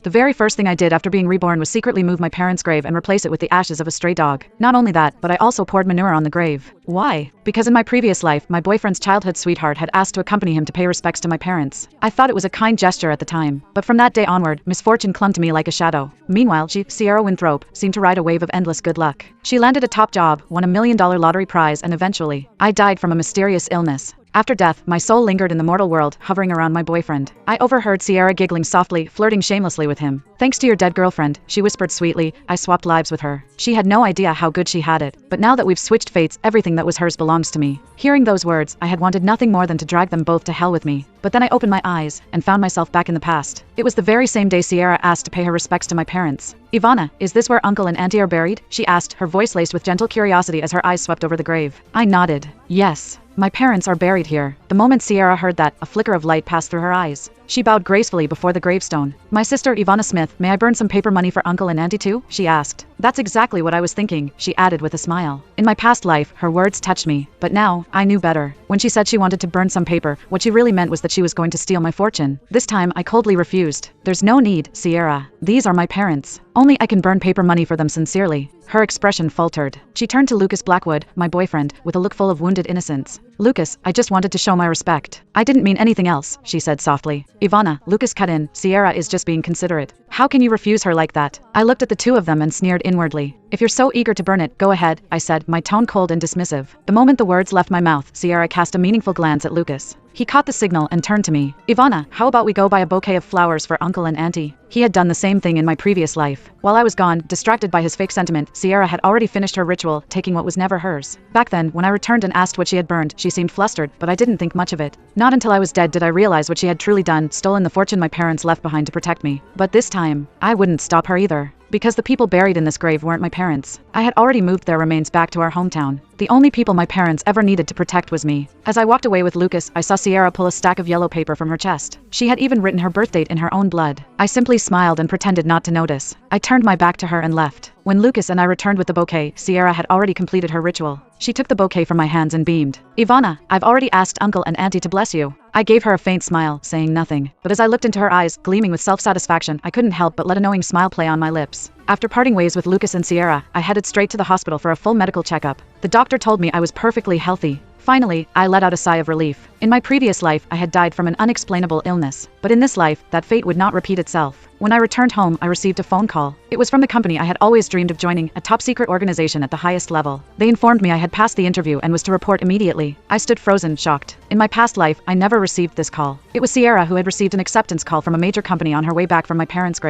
The very first thing I did after being reborn was secretly move my parents' grave and replace it with the ashes of a stray dog. Not only that, but I also poured manure on the grave. Why? Because in my previous life, my boyfriend's childhood sweetheart had asked to accompany him to pay respects to my parents. I thought it was a kind gesture at the time, but from that day onward, misfortune clung to me like a shadow. Meanwhile, Sierra Winthrop, seemed to ride a wave of endless good luck. She landed a top job, won $1 million lottery prize, and eventually, I died from a mysterious illness. After death, my soul lingered in the mortal world, hovering around my boyfriend. I overheard Sierra giggling softly, flirting shamelessly with him. Thanks to your dead girlfriend, she whispered sweetly, I swapped lives with her. She had no idea how good she had it. But now that we've switched fates, everything that was hers belongs to me. Hearing those words, I had wanted nothing more than to drag them both to hell with me. But then I opened my eyes, and found myself back in the past. It was the very same day Sierra asked to pay her respects to my parents. Ivana, is this where Uncle and Auntie are buried? She asked, her voice laced with gentle curiosity as her eyes swept over the grave. I nodded. Yes. My parents are buried here. The moment Sierra heard that, a flicker of light passed through her eyes. She bowed gracefully before the gravestone. My sister, Ivana Smith, may I burn some paper money for Uncle and Auntie too? She asked. That's exactly what I was thinking, she added with a smile. In my past life, her words touched me, but now, I knew better. When she said she wanted to burn some paper, what she really meant was that she was going to steal my fortune. This time, I coldly refused. There's no need, Sierra. These are my parents. Only I can burn paper money for them sincerely. Her expression faltered. She turned to Lucas Blackwood, my boyfriend, with a look full of wounded innocence. Lucas, I just wanted to show my respect. I didn't mean anything else, she said softly. Ivana, Lucas cut in, Sierra is just being considerate. How can you refuse her like that? I looked at the two of them and sneered inwardly. If you're so eager to burn it, go ahead, I said, my tone cold and dismissive. The moment the words left my mouth, Sierra cast a meaningful glance at Lucas. He caught the signal and turned to me. Ivana, how about we go buy a bouquet of flowers for Uncle and Auntie? He had done the same thing in my previous life. While I was gone, distracted by his fake sentiment, Sierra had already finished her ritual, taking what was never hers. Back then, when I returned and asked what she had burned, she seemed flustered, but I didn't think much of it. Not until I was dead did I realize what she had truly done, stolen the fortune my parents left behind to protect me. But this time, I wouldn't stop her either. Because the people buried in this grave weren't my parents. I had already moved their remains back to our hometown. The only people my parents ever needed to protect was me. As I walked away with Lucas, I saw Sierra pull a stack of yellow paper from her chest. She had even written her birth date in her own blood. I simply smiled and pretended not to notice. I turned my back to her and left. When Lucas and I returned with the bouquet, Sierra had already completed her ritual. She took the bouquet from my hands and beamed. Ivana, I've already asked Uncle and Auntie to bless you. I gave her a faint smile, saying nothing. But as I looked into her eyes, gleaming with self-satisfaction, I couldn't help but let a knowing smile play on my lips. After parting ways with Lucas and Sierra, I headed straight to the hospital for a full medical checkup. The doctor told me I was perfectly healthy. Finally, I let out a sigh of relief. In my previous life, I had died from an unexplainable illness. But in this life, that fate would not repeat itself. When I returned home, I received a phone call. It was from the company I had always dreamed of joining, a top-secret organization at the highest level. They informed me I had passed the interview and was to report immediately. I stood frozen, shocked. In my past life, I never received this call. It was Sierra who had received an acceptance call from a major company on her way back from my parents' grave.